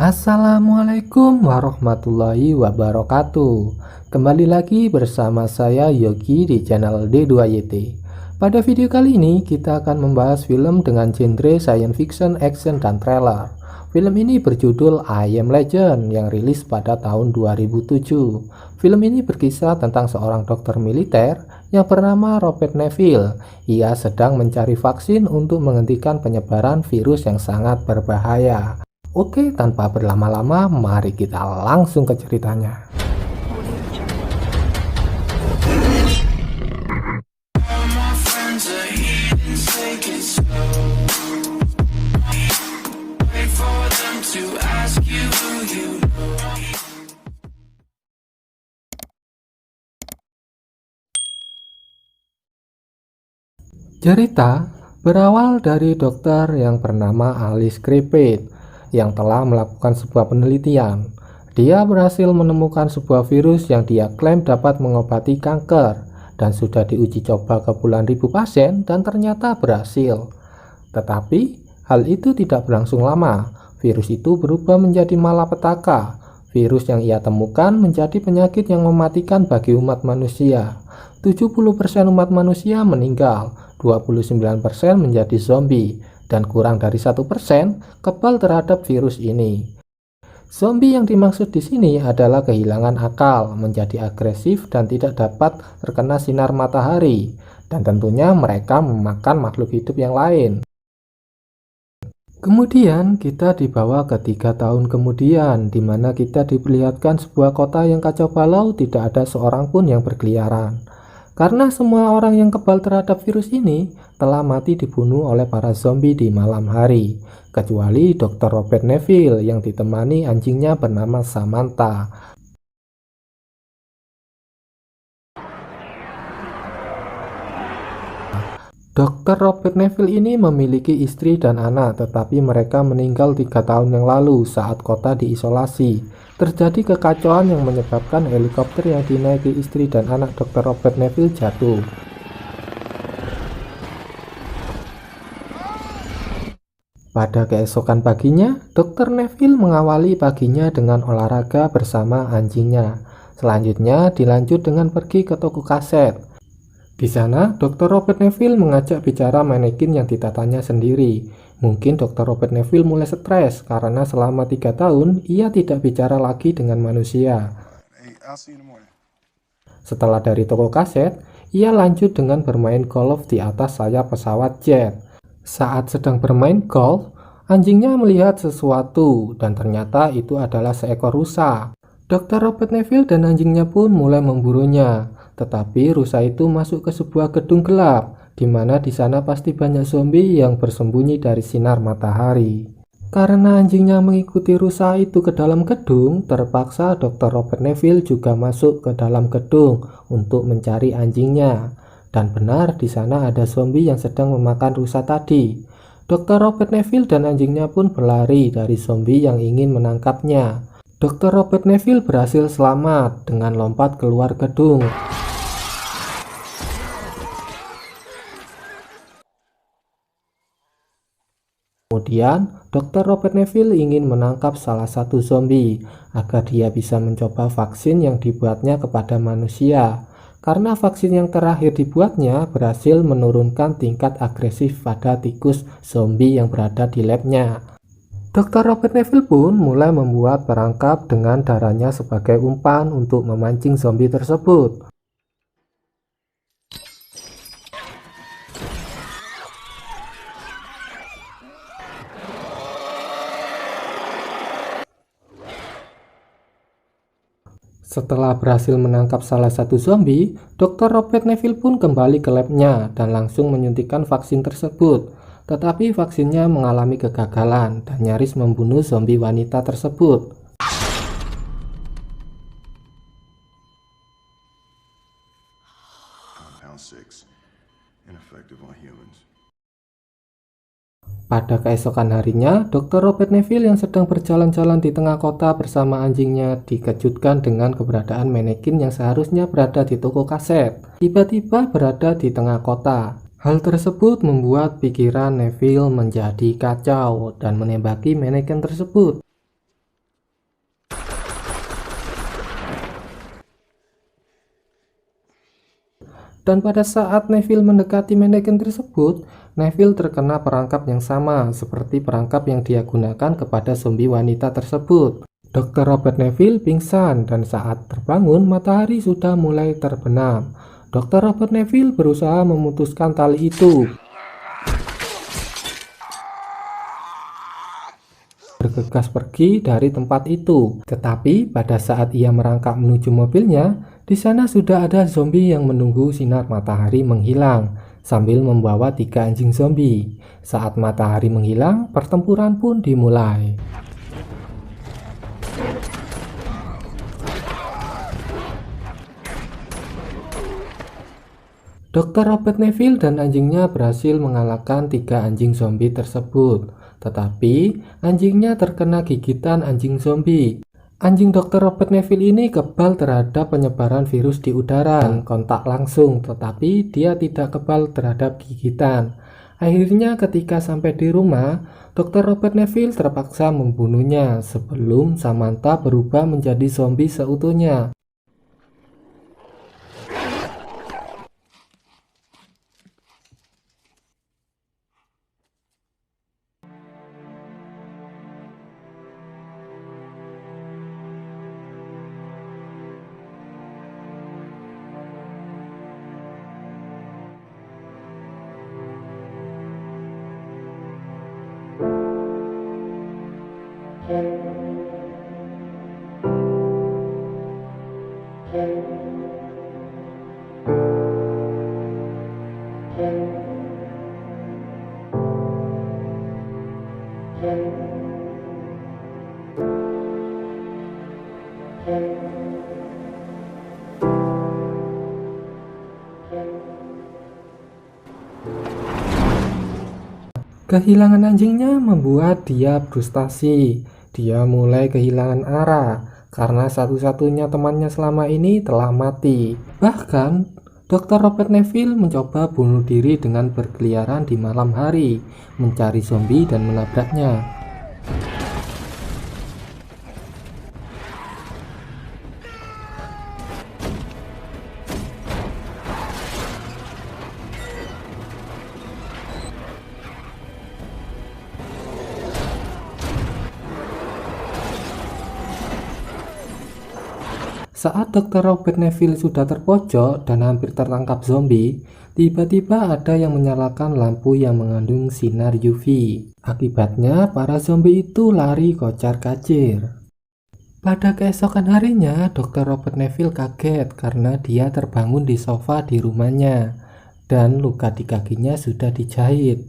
Assalamualaikum warahmatullahi wabarakatuh. Kembali lagi bersama saya Yogi di channel D2YT. Pada video kali ini kita akan membahas film dengan genre science fiction, action, dan trailer. Film ini berjudul I Am Legend yang rilis pada tahun 2007. Film ini berkisah tentang seorang dokter militer yang bernama Robert Neville. Ia sedang mencari vaksin untuk menghentikan penyebaran virus yang sangat berbahaya. Oke, tanpa berlama-lama, mari kita langsung ke ceritanya. Cerita berawal dari dokter yang bernama Alice Griffith yang telah melakukan sebuah penelitian. Dia berhasil menemukan sebuah virus yang dia klaim dapat mengobati kanker dan sudah diuji coba ke puluhan ribu pasien dan ternyata berhasil. Tetapi hal itu tidak berlangsung lama. Virus itu berubah menjadi malapetaka. Virus yang ia temukan menjadi penyakit yang mematikan bagi umat manusia. 70% umat manusia meninggal, 29% menjadi zombie, dan kurang dari 1% kebal terhadap virus ini. Zombie yang dimaksud di sini adalah kehilangan akal, menjadi agresif dan tidak dapat terkena sinar matahari, dan tentunya mereka memakan makhluk hidup yang lain. Kemudian kita dibawa ke 3 tahun kemudian, di mana kita diperlihatkan sebuah kota yang kacau balau, tidak ada seorang pun yang berkeliaran. Karena semua orang yang kebal terhadap virus ini telah mati dibunuh oleh para zombie di malam hari, kecuali Dr. Robert Neville yang ditemani anjingnya bernama Samantha. Dr. Robert Neville ini memiliki istri dan anak, tetapi mereka meninggal 3 tahun yang lalu saat kota diisolasi. Terjadi kekacauan yang menyebabkan helikopter yang dinaiki istri dan anak Dr. Robert Neville jatuh. Pada keesokan paginya, Dr. Neville mengawali paginya dengan olahraga bersama anjingnya. Selanjutnya dilanjut dengan pergi ke toko kaset. Di sana, Dr. Robert Neville mengajak bicara manekin yang ditatanya sendiri. Mungkin Dr. Robert Neville mulai stres karena selama 3 tahun ia tidak bicara lagi dengan manusia. Setelah dari toko kaset, ia lanjut dengan bermain golf di atas sayap pesawat jet. Saat sedang bermain golf, anjingnya melihat sesuatu dan ternyata itu adalah seekor rusa. Dr. Robert Neville dan anjingnya pun mulai memburunya. Tetapi rusa itu masuk ke sebuah gedung gelap, di mana di sana pasti banyak zombie yang bersembunyi dari sinar matahari. Karena anjingnya mengikuti rusa itu ke dalam gedung, terpaksa Dr. Robert Neville juga masuk ke dalam gedung untuk mencari anjingnya. Dan benar di sana ada zombie yang sedang memakan rusa tadi. Dr. Robert Neville dan anjingnya pun berlari dari zombie yang ingin menangkapnya. Dr. Robert Neville berhasil selamat dengan lompat keluar gedung. Kemudian, Dr. Robert Neville ingin menangkap salah satu zombie agar dia bisa mencoba vaksin yang dibuatnya kepada manusia. Karena vaksin yang terakhir dibuatnya berhasil menurunkan tingkat agresif pada tikus zombie yang berada di labnya. Dr. Robert Neville pun mulai membuat perangkap dengan darahnya sebagai umpan untuk memancing zombie tersebut. Setelah berhasil menangkap salah satu zombie, Dr. Robert Neville pun kembali ke labnya dan langsung menyuntikkan vaksin tersebut. Tetapi vaksinnya mengalami kegagalan dan nyaris membunuh zombie wanita tersebut. Pada keesokan harinya, Dr. Robert Neville yang sedang berjalan-jalan di tengah kota bersama anjingnya dikejutkan dengan keberadaan manekin yang seharusnya berada di toko kaset. Tiba-tiba berada di tengah kota. Hal tersebut membuat pikiran Neville menjadi kacau dan menembaki manekin tersebut. Dan pada saat Neville mendekati mannequin tersebut, Neville terkena perangkap yang sama seperti perangkap yang dia gunakan kepada zombie wanita tersebut. Dr. Robert Neville pingsan dan saat terbangun matahari sudah mulai terbenam. Dr. Robert Neville berusaha memutuskan tali itu, bergegas pergi dari tempat itu. Tetapi pada saat ia merangkak menuju mobilnya, di sana sudah ada zombie yang menunggu sinar matahari menghilang sambil membawa 3 anjing zombie. Saat matahari menghilang, pertempuran pun dimulai. Dr. Robert Neville dan anjingnya berhasil mengalahkan 3 anjing zombie tersebut. Tetapi anjingnya terkena gigitan anjing zombie. Anjing Dr. Robert Neville ini kebal terhadap penyebaran virus di udara dan kontak langsung, tetapi dia tidak kebal terhadap gigitan. Akhirnya ketika sampai di rumah, Dr. Robert Neville terpaksa membunuhnya sebelum Samantha berubah menjadi zombie seutuhnya. Kehilangan anjingnya membuat dia frustasi. Dia mulai kehilangan arah karena satu-satunya temannya selama ini telah mati. Bahkan, Dr. Robert Neville mencoba bunuh diri dengan berkeliaran di malam hari, mencari zombie dan menabraknya. Saat Dr. Robert Neville sudah terpojok dan hampir tertangkap zombie, tiba-tiba ada yang menyalakan lampu yang mengandung sinar UV. Akibatnya, para zombie itu lari kocar-kacir. Pada keesokan harinya, Dr. Robert Neville kaget karena dia terbangun di sofa di rumahnya dan luka di kakinya sudah dijahit.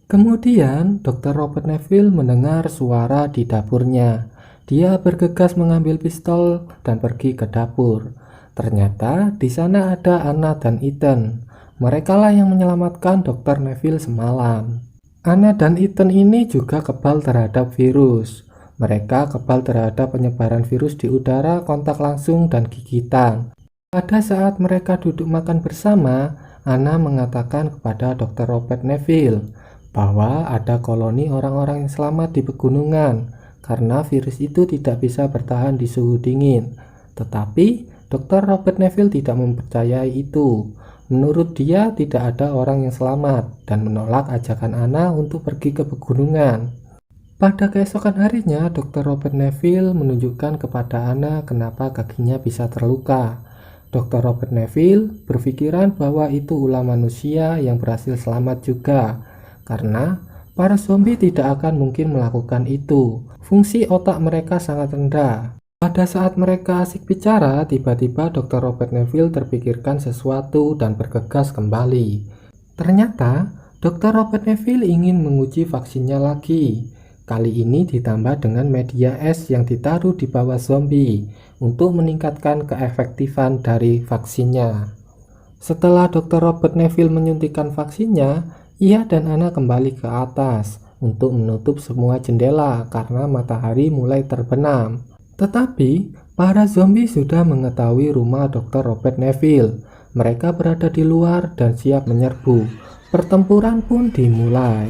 Kemudian, Dr. Robert Neville mendengar suara di dapurnya. Dia bergegas mengambil pistol dan pergi ke dapur. Ternyata di sana ada Anna dan Ethan. Merekalah yang menyelamatkan Dr. Neville semalam. Anna dan Ethan ini juga kebal terhadap virus. Mereka kebal terhadap penyebaran virus di udara, kontak langsung, dan gigitan. Pada saat mereka duduk makan bersama, Anna mengatakan kepada Dr. Robert Neville bahwa ada koloni orang-orang yang selamat di pegunungan karena virus itu tidak bisa bertahan di suhu dingin. Tetapi Dr. Robert Neville tidak mempercayai itu. Menurut dia tidak ada orang yang selamat dan menolak ajakan Anna untuk pergi ke pegunungan. Pada keesokan harinya, Dr. Robert Neville menunjukkan kepada Anna kenapa kakinya bisa terluka. Dr. Robert Neville berpikiran bahwa itu ulah manusia yang berhasil selamat juga, karena para zombie tidak akan mungkin melakukan itu. Fungsi otak mereka sangat rendah. Pada saat mereka asik bicara, tiba-tiba Dr. Robert Neville terpikirkan sesuatu dan bergegas kembali. Ternyata, Dr. Robert Neville ingin menguji vaksinnya lagi. Kali ini ditambah dengan media es yang ditaruh di bawah zombie untuk meningkatkan keefektifan dari vaksinnya. Setelah Dr. Robert Neville menyuntikkan vaksinnya, ia dan Anna kembali ke atas untuk menutup semua jendela karena matahari mulai terbenam. Tetapi para zombie sudah mengetahui rumah Dr. Robert Neville. Mereka berada di luar dan siap menyerbu. Pertempuran pun dimulai.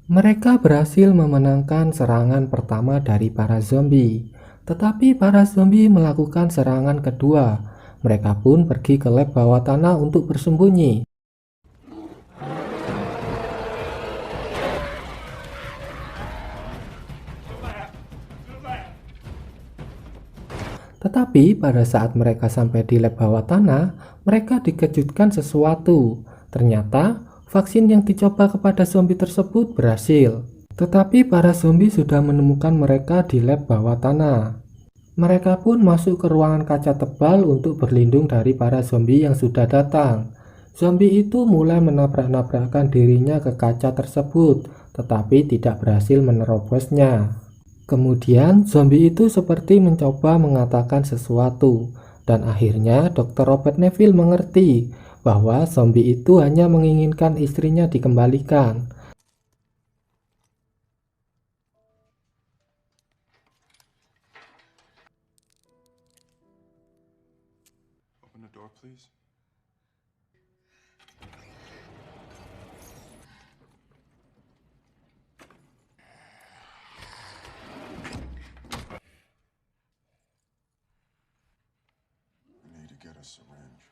Mereka berhasil memenangkan serangan pertama dari para zombie, tetapi para zombie melakukan serangan kedua. Mereka pun pergi ke lab bawah tanah untuk bersembunyi. Tetapi pada saat mereka sampai di lab bawah tanah, mereka dikejutkan sesuatu. Ternyata vaksin yang dicoba kepada zombie tersebut berhasil. Tetapi para zombie sudah menemukan mereka di lab bawah tanah. Mereka pun masuk ke ruangan kaca tebal untuk berlindung dari para zombie yang sudah datang. Zombie itu mulai menabrak-nabrakkan dirinya ke kaca tersebut, tetapi tidak berhasil menerobosnya. Kemudian zombie itu seperti mencoba mengatakan sesuatu, dan akhirnya Dr. Robert Neville mengerti bahwa zombie itu hanya menginginkan istrinya dikembalikan. Open the door, please. We need to get a syringe.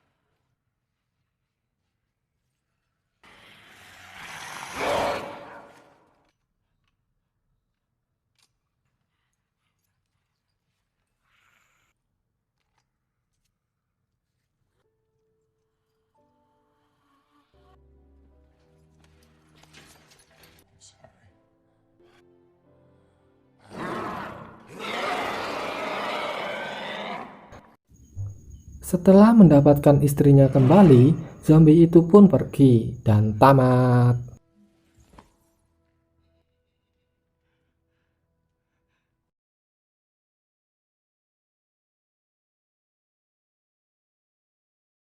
I'm sorry. Setelah mendapatkan istrinya kembali, zombie itu pun pergi dan tamat.